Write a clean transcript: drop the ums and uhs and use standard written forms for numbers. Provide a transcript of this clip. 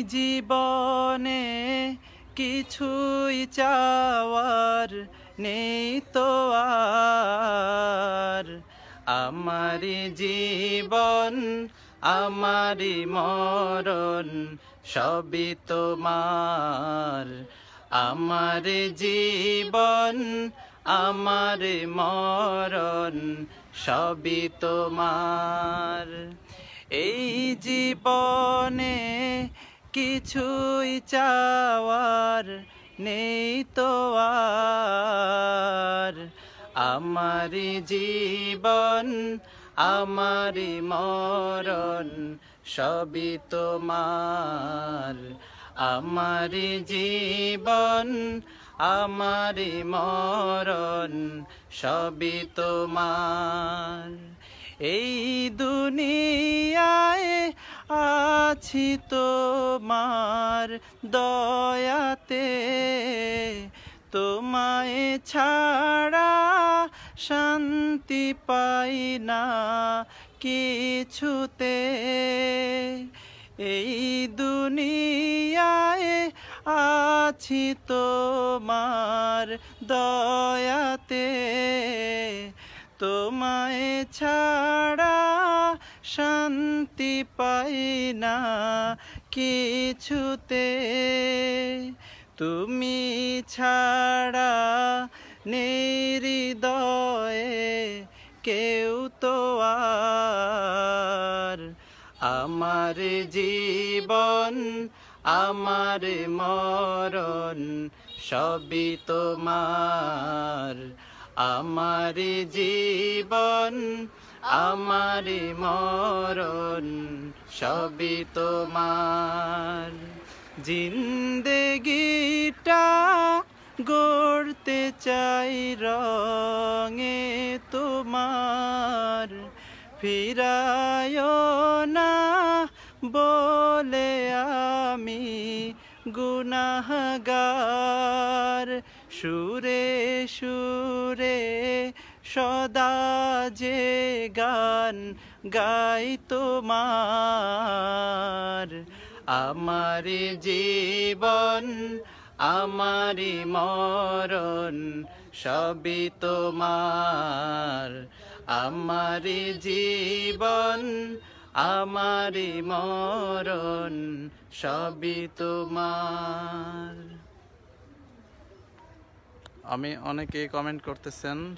জীবনে কিছুই চাওয়ার নেই তো আর। আমারি জীবন আমারি মরণ সবই তোমার। আমার জীবন আমার মরণ সবই তোমার। এই জীবনে কিছুই চাওয়ার নেই তো আর। আমার জীবন আমার মরণ সবই তোমার। আমার জীবন আমার মরণ সবই তোমার। এই দুনিয়ায় আছি তোমার দয়াতে, তোমায় ছাড়া শান্তি পাই না কিছুতে। এই দুনিয়ায় আছি তোমার দয়াতে, তোমায় ছাড়া শান্তি পাই না কিছুতে। তুমি ছাড়া নেই হৃদয়ে কেউ তো আর। আমার জীবন আমার মরণ সবই তোমার। আমার জীবন আমার মরণ সবই তোমার। জিন্দেগিটা গড়তে চাই রঙে তোমার। ফিরায়ো না বলে আমি গুনাহগার। সুরে সুরে সদা যে গান গাই তোমার। আমার জীবন আমার মরণ সবই তোমার। আমার জীবন আমার মরণ সবই তোমার। আমি অনেকে কমেন্ট করতেছেন।